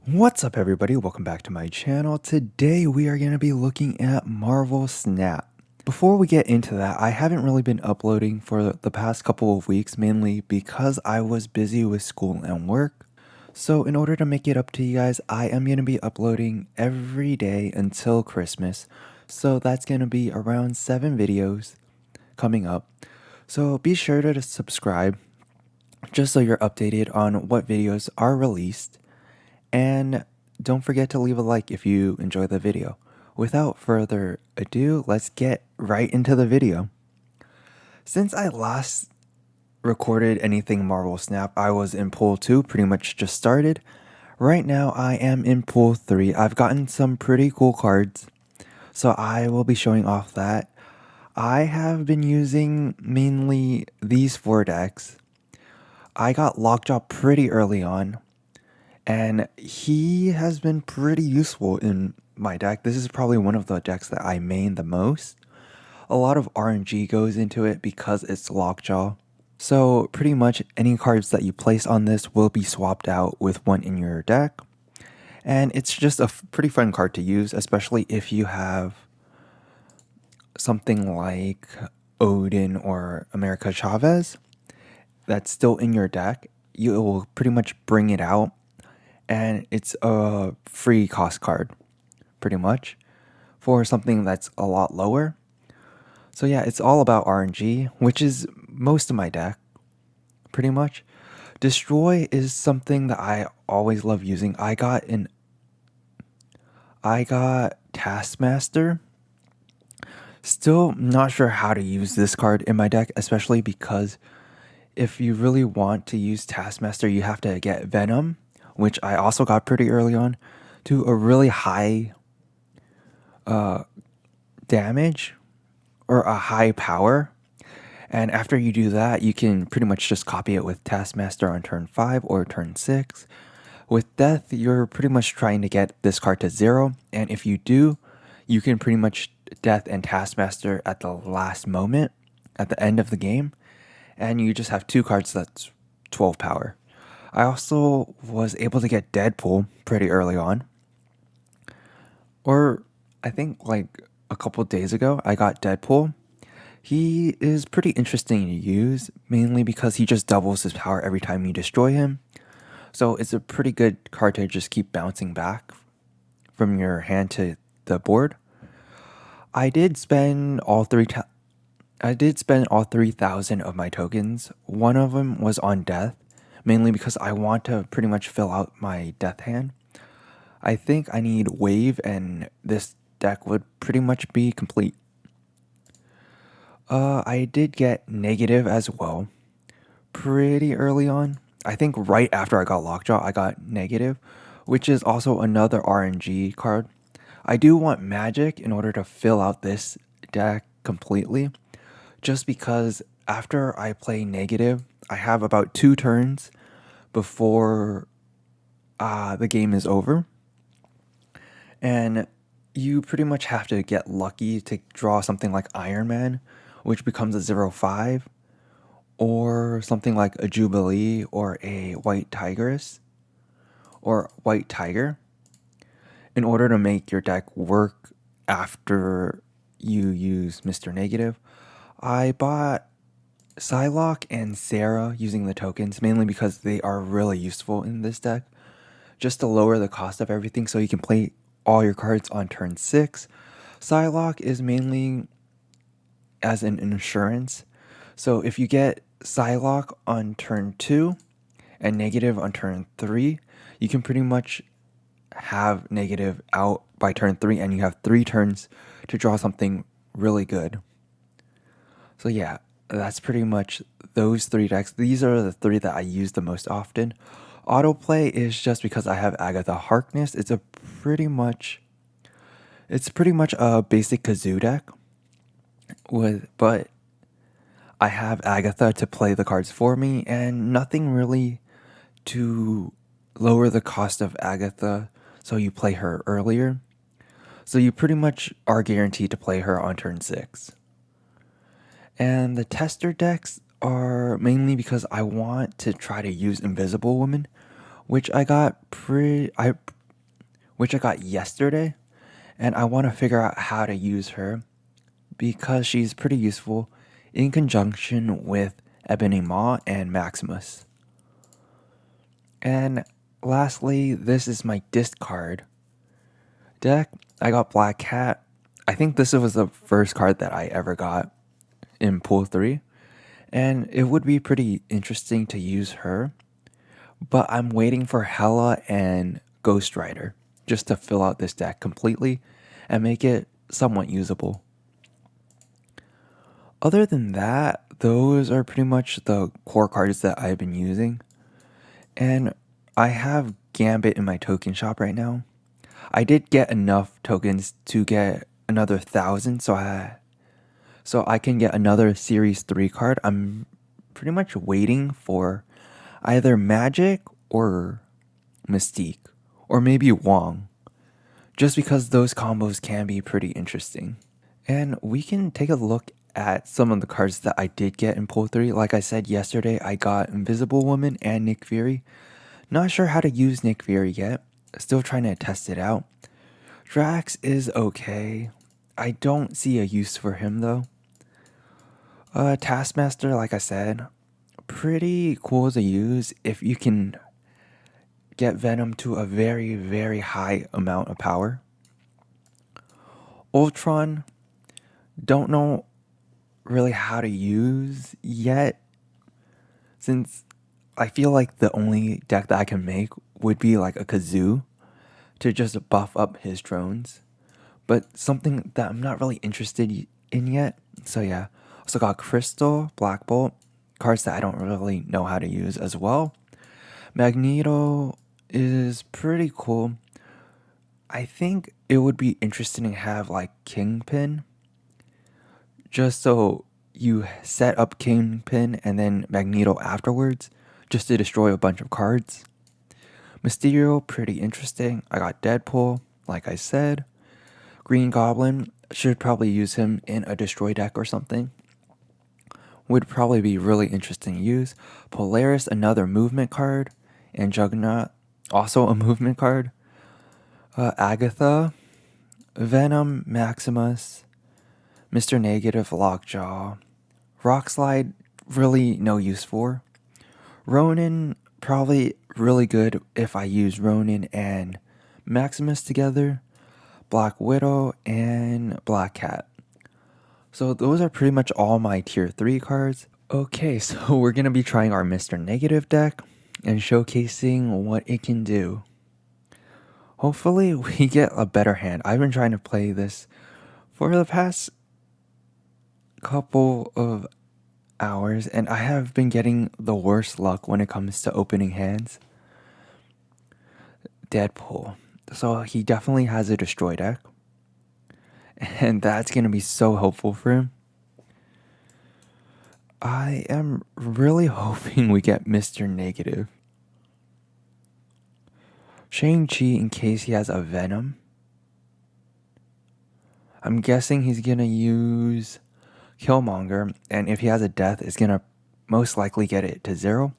What's up everybody, welcome back to my channel. Today we are going to be looking at Marvel Snap. Before we get into that, I haven't really been uploading for the past couple of weeks, mainly because I was busy with school and work. So in order to make it up to you guys, I am going to be uploading every day until Christmas. So that's going to be around 7 videos coming up. So be sure to subscribe just so you're updated on what videos are released. And don't forget to leave a like if you enjoy the video. Without further ado, let's get right into the video. Since I last recorded anything Marvel Snap, I was in Pool 2, pretty much just started. Right now I am in Pool 3. I've gotten some pretty cool cards, so I will be showing off that. I have been using mainly these 4 decks. I got Lockjaw pretty early on, and he has been pretty useful in my deck. This is probably one of the decks that I main the most. A lot of RNG goes into it because it's Lockjaw. So pretty much any cards that you place on this will be swapped out with one in your deck. And it's just a pretty fun card to use, especially if you have something like Odin or America Chavez that's still in your deck. You will pretty much bring it out, and it's a free cost card, pretty much, for something that's a lot lower. So yeah, it's all about RNG, which is most of my deck, pretty much. Destroy is something that I always love using. I got Taskmaster. Still not sure how to use this card in my deck, especially because if you really want to use Taskmaster, you have to get Venom, which I also got pretty early on, to a really high damage or a high power. And after you do that, you can pretty much just copy it with Taskmaster on turn 5 or turn 6. With Death, you're pretty much trying to get this card to 0, and if you do, you can pretty much Death and Taskmaster at the last moment, at the end of the game, and you just have 2 cards that's 12 power. I also was able to get Deadpool pretty early on, or I think like a couple days ago, I got Deadpool. He is pretty interesting to use, mainly because he just doubles his power every time you destroy him. So it's a pretty good card to just keep bouncing back from your hand to the board. I did spend all 3,000 of my tokens. One of them was on Death, mainly because I want to pretty much fill out my Death hand. I think I need Wave, and this deck would pretty much be complete. I did get Negative as well, pretty early on. I think right after I got Lockjaw, I got Negative, which is also another RNG card. I do want Magic in order to fill out this deck completely, just because after I play Negative, I have about 2 turns before the game is over. And you pretty much have to get lucky to draw something like Iron Man, which becomes a 0/5, or something like a Jubilee or a White Tigress or White Tiger in order to make your deck work after you use Mr. Negative. I bought Psylocke and Sarah using the tokens, mainly because they are really useful in this deck, just to lower the cost of everything so you can play all your cards on turn 6. Psylocke is mainly as an insurance. So if you get Psylocke on turn 2 and Negative on turn 3, you can pretty much have Negative out by turn 3, and you have 3 turns to draw something really good. So yeah, that's pretty much those 3 decks. These are the 3 that I use the most often. Autoplay is just because I have Agatha Harkness. It's pretty much a basic Kazoo deck but I have Agatha to play the cards for me, and nothing really to lower the cost of Agatha, so you play her earlier. So you pretty much are guaranteed to play her on turn 6. And the tester decks are mainly because I want to try to use Invisible Woman, which I which I got yesterday, and I want to figure out how to use her because she's pretty useful in conjunction with Ebony Maw and Maximus. And lastly, this is my discard deck. I got Black Cat. I think this was the first card that I ever got in Pool 3, and it would be pretty interesting to use her, but I'm waiting for Hela and Ghost Rider just to fill out this deck completely and make it somewhat usable. Other than that, those are pretty much the core cards that I've been using. And I have Gambit in my token shop right now. I did get enough tokens to get another 1,000, so I can get another Series 3 card. I'm pretty much waiting for either Magic or Mystique, or maybe Wong, just because those combos can be pretty interesting. And we can take a look at some of the cards that I did get in Pool 3. Like I said yesterday, I got Invisible Woman and Nick Fury. Not sure how to use Nick Fury yet. Still trying to test it out. Drax is okay. I don't see a use for him though. Taskmaster, like I said, pretty cool to use if you can get Venom to a very, very high amount of power. Ultron, don't know really how to use yet, since I feel like the only deck that I can make would be like a Kazoo to just buff up his drones, but something that I'm not really interested in yet. So yeah, also got Crystal, Black Bolt, cards that I don't really know how to use as well. Magneto is pretty cool. I think it would be interesting to have like Kingpin, just so you set up Kingpin and then Magneto afterwards, just to destroy a bunch of cards. Mysterio, pretty interesting. I got Deadpool, like I said. Green Goblin, should probably use him in a destroy deck or something. Would probably be really interesting to use. Polaris, another movement card. And Juggernaut, also a movement card. Agatha, Venom, Maximus, Mr. Negative, Lockjaw. Rockslide, really no use for. Ronin, probably really good if I use Ronin and Maximus together. Black Widow and Black Cat. So those are pretty much all my tier 3 cards. Okay, so we're going to be trying our Mr. Negative deck and showcasing what it can do. Hopefully we get a better hand. I've been trying to play this for the past couple of hours, and I have been getting the worst luck when it comes to opening hands. Deadpool. So he definitely has a destroy deck, and that's going to be so helpful for him. I am really hoping we get Mr. Negative. Shang-Chi in case he has a Venom. I'm guessing he's going to use Killmonger, and if he has a death, it's going to most likely get it to 0.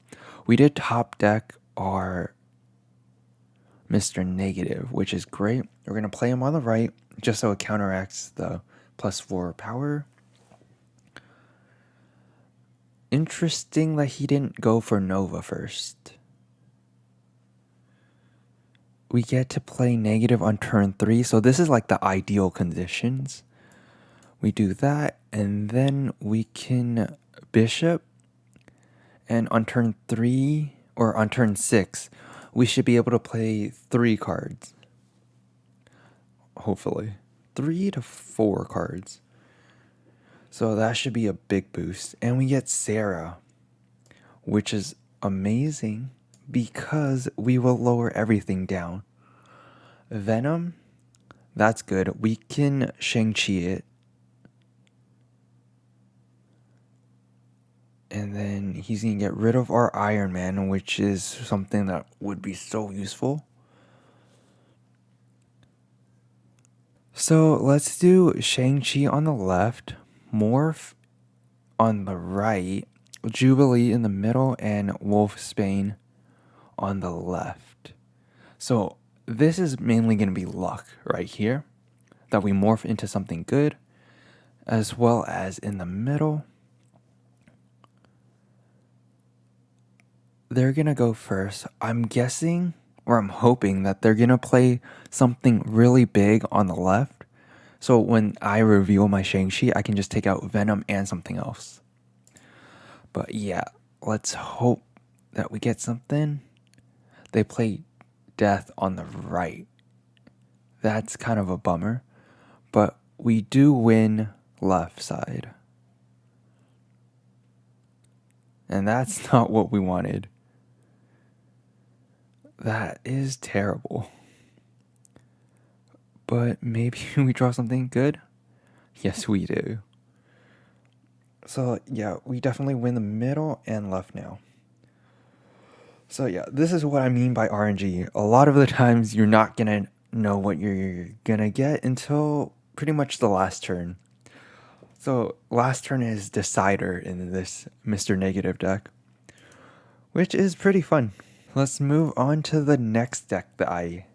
We did top deck our Mr. Negative, which is great. We're going to play him on the right, just so it counteracts the +4 power. Interesting that he didn't go for Nova first. We get to play negative on turn 3, so this is like the ideal conditions. We do that, and then we can Bishop, and on turn 3, or on turn 6, we should be able to play 3 cards. Hopefully. 3 to 4 cards. So that should be a big boost. And we get Sarah, which is amazing because we will lower everything down. Venom, that's good. We can Shang-Chi it. And then he's going to get rid of our Iron Man, which is something that would be so useful. So let's do Shang-Chi on the left, Morph on the right, Jubilee in the middle, and Wolfsbane on the left. So this is mainly going to be luck right here, that we morph into something good, as well as in the middle. They're going to go first. I'm guessing, or I'm hoping, that they're going to play something really big on the left. So when I reveal my Shang-Chi, I can just take out Venom and something else. But yeah, let's hope that we get something. They play Death on the right. That's kind of a bummer. But we do win left side. And that's not what we wanted. That is terrible. But maybe we draw something good? Yes, we do. So yeah, we definitely win the middle and left now. So yeah, this is what I mean by RNG. A lot of the times you're not gonna know what you're gonna get until pretty much the last turn. So last turn is Decider in this Mr. Negative deck, which is pretty fun. Let's move on to the next deck that I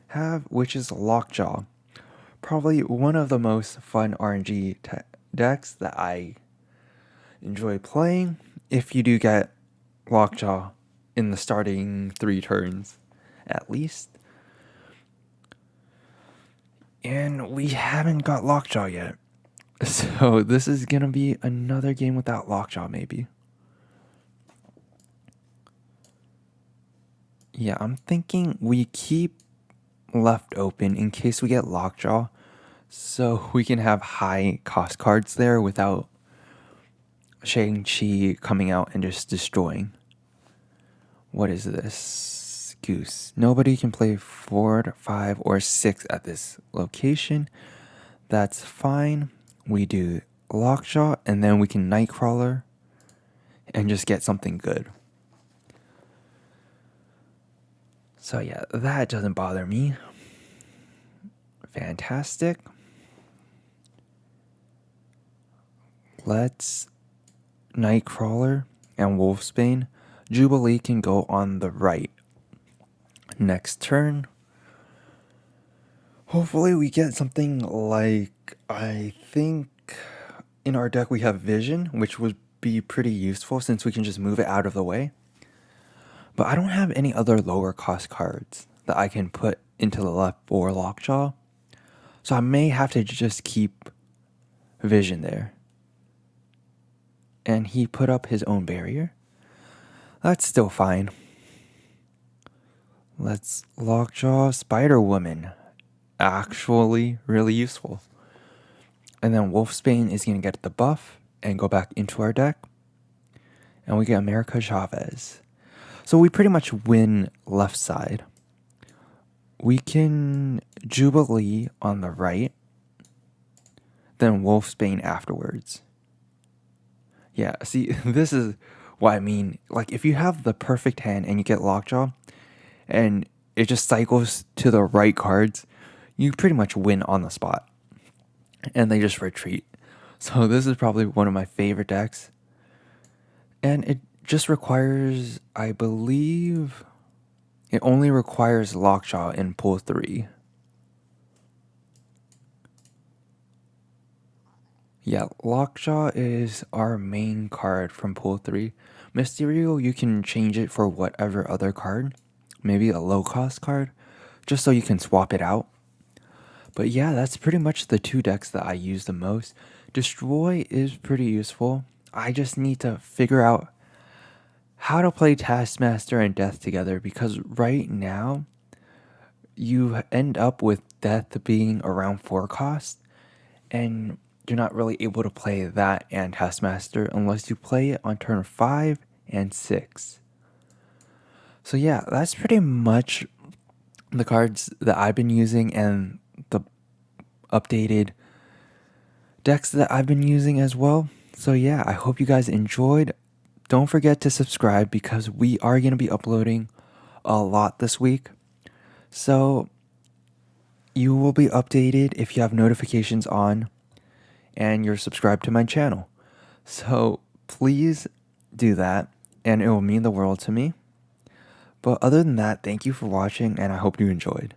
have, which is Lockjaw. Probably one of the most fun RNG decks that I enjoy playing if you do get Lockjaw in the starting 3 turns, at least. And we haven't got Lockjaw yet. So this is going to be another game without Lockjaw, maybe. Yeah, I'm thinking we keep left open in case we get Lockjaw, so we can have high cost cards there without Shang-Chi coming out and just destroying. What is this? Goose. Nobody can play 4, 5, or 6 at this location. That's fine. We do Lockjaw, and then we can Nightcrawler and just get something good. So yeah, that doesn't bother me. Fantastic. Let's Nightcrawler and Wolfsbane. Jubilee can go on the right. Next turn, hopefully we get something like, I think in our deck we have Vision, which would be pretty useful since we can just move it out of the way. But I don't have any other lower cost cards that I can put into the left for Lockjaw. So I may have to just keep Vision there. And he put up his own barrier. That's still fine. Let's Lockjaw Spider-Woman. Actually really useful. And then Wolfsbane is going to get the buff and go back into our deck. And we get America Chavez. So we pretty much win left side. We can Jubilee on the right. Then Wolfsbane afterwards. Yeah, see, this is what I mean. Like, if you have the perfect hand and you get Lockjaw, and it just cycles to the right cards, you pretty much win on the spot. And they just retreat. So this is probably one of my favorite decks. And it just requires, I believe, it only requires Lockjaw in pull 3. Yeah, Lockjaw is our main card from pull 3. Mysterio, you can change it for whatever other card. Maybe a low cost card, just so you can swap it out. But yeah, that's pretty much the 2 decks that I use the most. Destroy is pretty useful. I just need to figure out how to play Taskmaster and Death together, because right now you end up with Death being around 4 cost, and you're not really able to play that and Taskmaster unless you play it on turn 5 and 6. So yeah, that's pretty much the cards that I've been using and the updated decks that I've been using as well. So yeah, I hope you guys enjoyed. Don't forget to subscribe because we are going to be uploading a lot this week. So you will be updated if you have notifications on and you're subscribed to my channel. So please do that and it will mean the world to me. But other than that, thank you for watching and I hope you enjoyed.